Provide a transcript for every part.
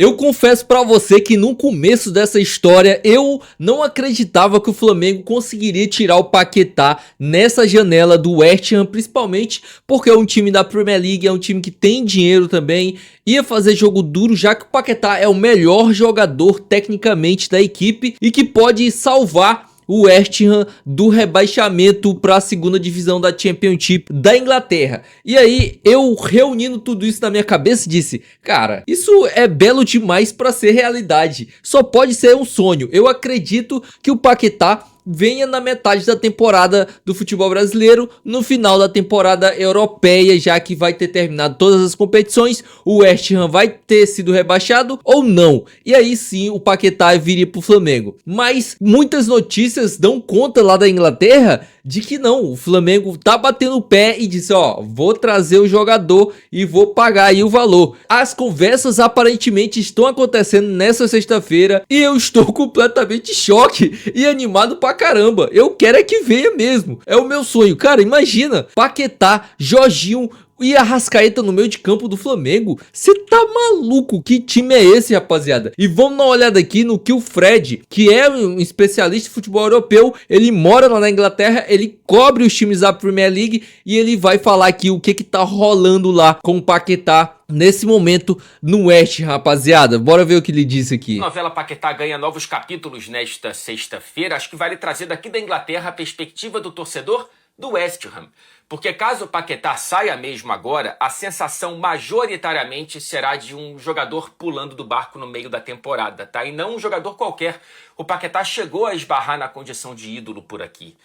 Eu confesso pra você que no começo dessa história eu não acreditava que o Flamengo conseguiria tirar o Paquetá nessa janela do West Ham, principalmente porque é um time da Premier League, é um time que tem dinheiro também, ia fazer jogo duro, já que o Paquetá é o melhor jogador tecnicamente da equipe e que pode salvar o West Ham do rebaixamento para a segunda divisão da Championship da Inglaterra. E aí eu reunindo tudo isso na minha cabeça disse, cara, isso é belo demais para ser realidade, só pode ser um sonho. Eu acredito que o Paquetá venha na metade da temporada do futebol brasileiro, no final da temporada europeia, já que vai ter terminado todas as competições, o West Ham vai ter sido rebaixado ou não, e aí sim o Paquetá viria pro Flamengo. Mas muitas notícias dão conta lá da Inglaterra de que não, o Flamengo tá batendo o pé e disse, ó, vou trazer o jogador e vou pagar aí o valor. As conversas aparentemente estão acontecendo nessa sexta-feira e eu estou completamente em choque e animado pra caramba. Eu quero é que venha mesmo, é o meu sonho. Cara, imagina, Paquetá, Jorginho e Arrascaeta no meio de campo do Flamengo. Você tá maluco? Que time é esse, rapaziada? E vamos dar uma olhada aqui no que o Fred, que é um especialista em futebol europeu, ele mora lá na Inglaterra, ele cobre os times da Premier League e ele vai falar aqui o que tá rolando lá com o Paquetá nesse momento no West, rapaziada. Bora ver o que ele disse aqui. A novela Paquetá ganha novos capítulos nesta sexta-feira. Acho que vale trazer daqui da Inglaterra a perspectiva do torcedor do West Ham. Porque caso o Paquetá saia mesmo agora, a sensação majoritariamente será de um jogador pulando do barco no meio da temporada, tá? E não um jogador qualquer. O Paquetá chegou a esbarrar na condição de ídolo por aqui.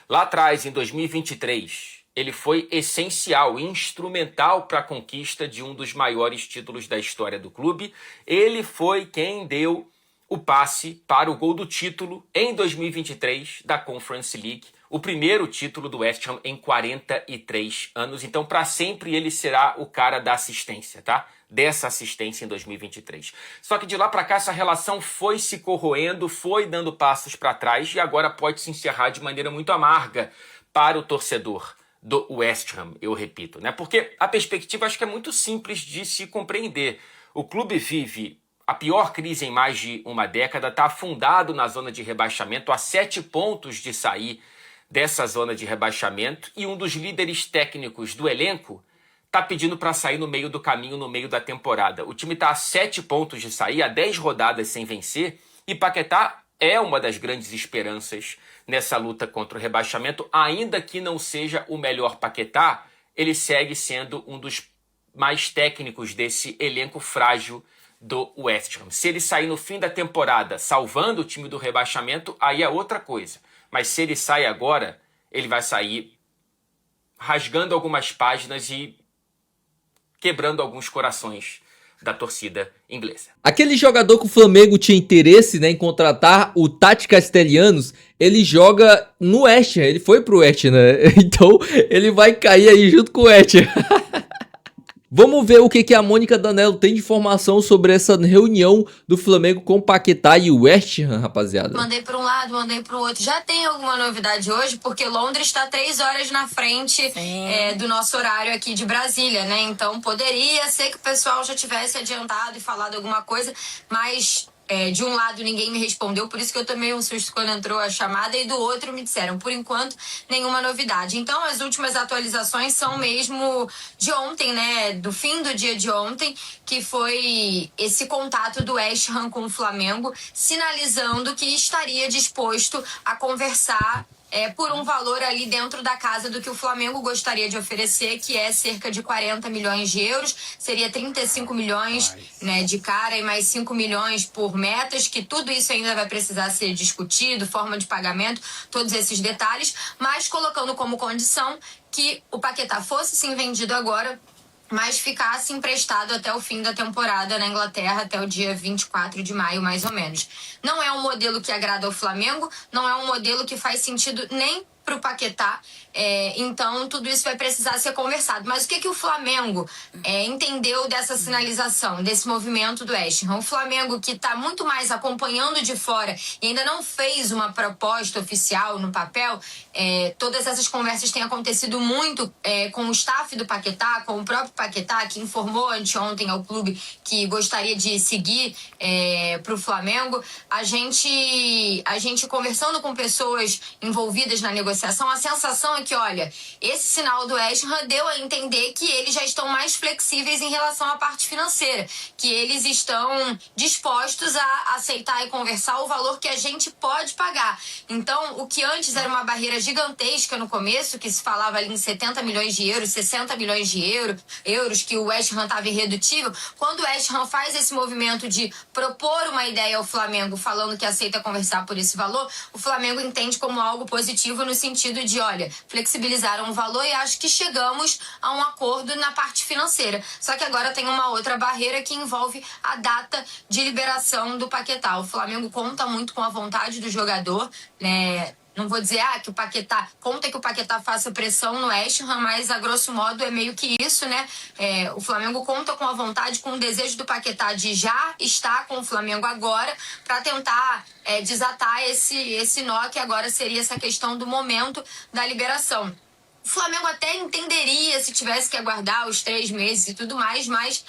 Lá atrás, em 2023, ele foi essencial, instrumental para a conquista de um dos maiores títulos da história do clube. Ele foi quem deu o passe para o gol do título em 2023 da Conference League, o primeiro título do West Ham em 43 anos. Então, para sempre, ele será o cara da assistência, tá? Dessa assistência em 2023. Só que de lá para cá, essa relação foi se corroendo, foi dando passos para trás e agora pode se encerrar de maneira muito amarga para o torcedor do West Ham, eu repito, né? Porque a perspectiva acho que é muito simples de se compreender. O clube vive a pior crise em mais de uma década, está afundado na zona de rebaixamento, a 7 pontos de sair dessa zona de rebaixamento, e um dos líderes técnicos do elenco está pedindo para sair no meio do caminho, no meio da temporada. O time está a 7 pontos de sair, a 10 rodadas sem vencer, e Paquetá é uma das grandes esperanças nessa luta contra o rebaixamento. Ainda que não seja o melhor Paquetá, ele segue sendo um dos mais técnicos desse elenco frágil do West Ham. Se ele sair no fim da temporada salvando o time do rebaixamento, aí é outra coisa. Mas se ele sai agora, ele vai sair rasgando algumas páginas e quebrando alguns corações da torcida inglesa. Aquele jogador que o Flamengo tinha interesse, né, em contratar, o Tati Castellanos, ele joga no West Ham, ele foi pro West Ham, né? Então ele vai cair aí junto com o West Ham. Vamos ver o que a Mônica Danello tem de informação sobre essa reunião do Flamengo com o Paquetá e o West Ham, rapaziada. Mandei para um lado, mandei para o outro. Já tem alguma novidade hoje? Porque Londres está 3 horas na frente do nosso horário aqui de Brasília, né? Então poderia ser que o pessoal já tivesse adiantado e falado alguma coisa, mas de um lado ninguém me respondeu, por isso que eu tomei um susto quando entrou a chamada, e do outro me disseram, por enquanto, nenhuma novidade. Então as últimas atualizações são mesmo de ontem, né, do fim do dia de ontem, que foi esse contato do West Ham com o Flamengo, sinalizando que estaria disposto a conversar por um valor ali dentro da casa do que o Flamengo gostaria de oferecer, que é cerca de 40 milhões de euros, seria 35 milhões né, de cara e mais 5 milhões por metas, que tudo isso ainda vai precisar ser discutido, forma de pagamento, todos esses detalhes, mas colocando como condição que o Paquetá fosse sim vendido agora, mas ficasse emprestado até o fim da temporada na Inglaterra, até o dia 24 de maio, mais ou menos. Não é um modelo que agrada ao Flamengo, não é um modelo que faz sentido nem pro Paquetá. Então, tudo isso vai precisar ser conversado. Mas o que o Flamengo entendeu dessa sinalização, desse movimento do West Ham? O Flamengo, que está muito mais acompanhando de fora e ainda não fez uma proposta oficial no papel, todas essas conversas têm acontecido muito com o staff do Paquetá, com o próprio Paquetá, que informou anteontem ao clube que gostaria de seguir para o Flamengo. A gente conversando com pessoas envolvidas na negociação, a sensação é que, olha, esse sinal do West Ham deu a entender que eles já estão mais flexíveis em relação à parte financeira, que eles estão dispostos a aceitar e conversar o valor que a gente pode pagar. Então, o que antes era uma barreira gigantesca no começo, que se falava ali em 70 milhões de euros, 60 milhões de euros, que o West Ham estava irredutível, quando o West Ham faz esse movimento de propor uma ideia ao Flamengo, falando que aceita conversar por esse valor, o Flamengo entende como algo positivo no sentido de, olha, flexibilizaram o valor e acho que chegamos a um acordo na parte financeira. Só que agora tem uma outra barreira que envolve a data de liberação do Paquetá. O Flamengo conta muito com a vontade do jogador, né? Não vou dizer que o Paquetá conta que o Paquetá faça pressão no West Ham, mas a grosso modo é meio que isso, né? O Flamengo conta com a vontade, com o desejo do Paquetá de já estar com o Flamengo agora para tentar desatar esse nó que agora seria essa questão do momento da liberação. O Flamengo até entenderia se tivesse que aguardar os 3 meses e tudo mais, mas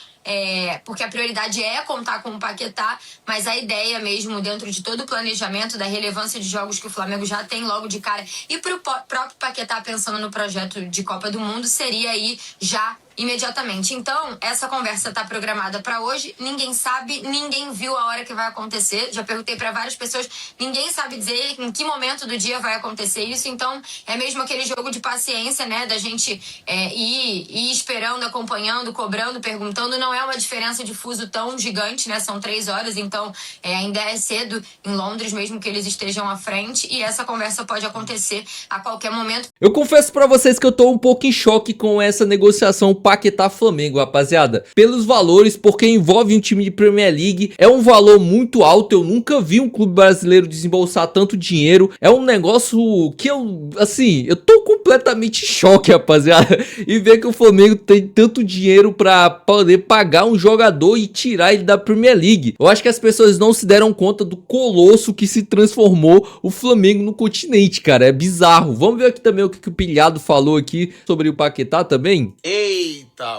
porque a prioridade é contar com o Paquetá, mas a ideia mesmo, dentro de todo o planejamento da relevância de jogos que o Flamengo já tem logo de cara, e para o próprio Paquetá pensando no projeto de Copa do Mundo, seria aí já imediatamente. Então, essa conversa está programada para hoje, ninguém sabe, ninguém viu a hora que vai acontecer, já perguntei para várias pessoas, ninguém sabe dizer em que momento do dia vai acontecer isso, então é mesmo aquele jogo de paciência, né, da gente ir esperando, acompanhando, cobrando, perguntando. Não é uma diferença de fuso tão gigante, né, são 3 horas, então ainda é cedo em Londres, mesmo que eles estejam à frente, e essa conversa pode acontecer a qualquer momento. Eu confesso para vocês que eu tô um pouco em choque com essa negociação Paquetá Flamengo, rapaziada, pelos valores, porque envolve um time de Premier League, é um valor muito alto. Eu nunca vi um clube brasileiro desembolsar tanto dinheiro, é um negócio que eu tô completamente em choque, rapaziada, e ver que o Flamengo tem tanto dinheiro pra poder pagar um jogador e tirar ele da Premier League. Eu acho que as pessoas não se deram conta do colosso que se transformou o Flamengo no continente, cara, é bizarro. Vamos ver aqui também o que o Pilhado falou aqui sobre o Paquetá também. Eita,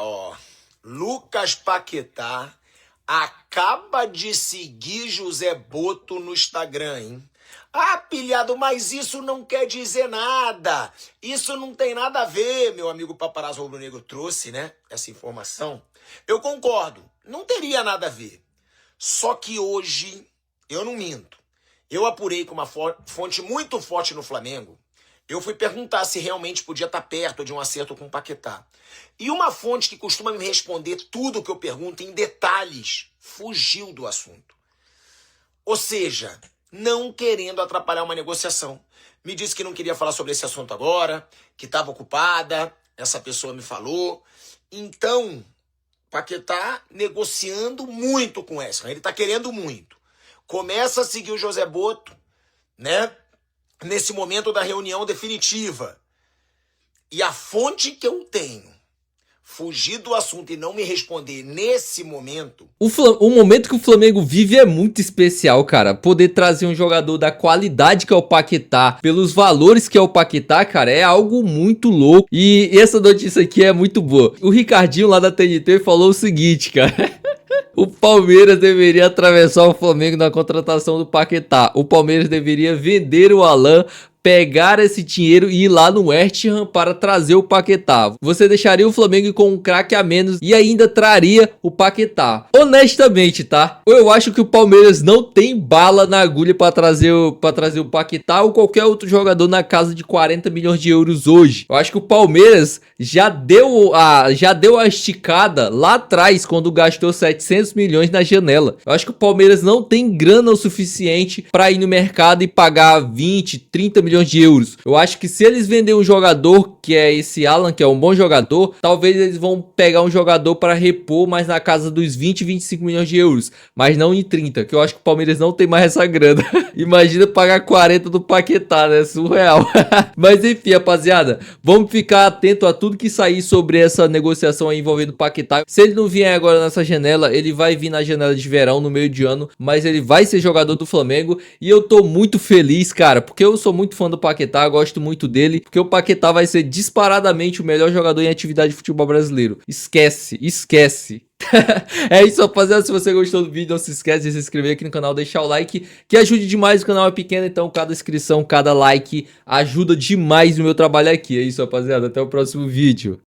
Lucas Paquetá acaba de seguir José Boto no Instagram, hein? Pilhado, mas isso não quer dizer nada. Isso não tem nada a ver, meu amigo paparazzo rubro-negro trouxe, né, essa informação. Eu concordo, não teria nada a ver. Só que hoje, eu não minto, eu apurei com uma fonte muito forte no Flamengo. Eu fui perguntar se realmente podia estar perto de um acerto com o Paquetá. E uma fonte que costuma me responder tudo que eu pergunto em detalhes fugiu do assunto. Ou seja, não querendo atrapalhar uma negociação. Me disse que não queria falar sobre esse assunto agora, que estava ocupada, essa pessoa me falou. Então, Paquetá negociando muito com essa, ele está querendo muito. Começa a seguir o José Boto, né? Nesse momento da reunião definitiva. E a fonte que eu tenho fugir do assunto e não me responder nesse momento. O momento que o Flamengo vive é muito especial, cara. Poder trazer um jogador da qualidade que é o Paquetá, pelos valores que é o Paquetá, cara, é algo muito louco. E essa notícia aqui é muito boa. O Ricardinho lá da TNT falou o seguinte, cara. O Palmeiras deveria atravessar o Flamengo na contratação do Paquetá. O Palmeiras deveria vender o Alan, pegar esse dinheiro e ir lá no West Ham para trazer o Paquetá. Você deixaria o Flamengo com um craque a menos e ainda traria o Paquetá. Honestamente, tá? Eu acho que o Palmeiras não tem bala na agulha para trazer o Paquetá ou qualquer outro jogador na casa de 40 milhões de euros hoje. Eu acho que o Palmeiras já deu a esticada lá atrás quando gastou 700 milhões na janela. Eu acho que o Palmeiras não tem grana o suficiente para ir no mercado e pagar 20, 30 milhões milhões de euros. Eu acho que se eles venderem um jogador, que é esse Alan, que é um bom jogador, talvez eles vão pegar um jogador para repor, mas na casa dos 20, 25 milhões de euros, mas não em 30, que eu acho que o Palmeiras não tem mais essa grana. Imagina pagar 40 do Paquetá, né? Surreal. Mas enfim, rapaziada, vamos ficar atento a tudo que sair sobre essa negociação aí envolvendo o Paquetá. Se ele não vier agora nessa janela, ele vai vir na janela de verão, no meio de ano, mas ele vai ser jogador do Flamengo e eu tô muito feliz, cara, porque eu sou muito fã do Paquetá, gosto muito dele, porque o Paquetá vai ser disparadamente o melhor jogador em atividade de futebol brasileiro. Esquece, esquece. É isso, rapaziada. Se você gostou do vídeo, não se esquece de se inscrever aqui no canal, deixar o like, que ajude demais. O canal é pequeno, então cada inscrição, cada like ajuda demais no meu trabalho aqui. É isso, rapaziada. Até o próximo vídeo.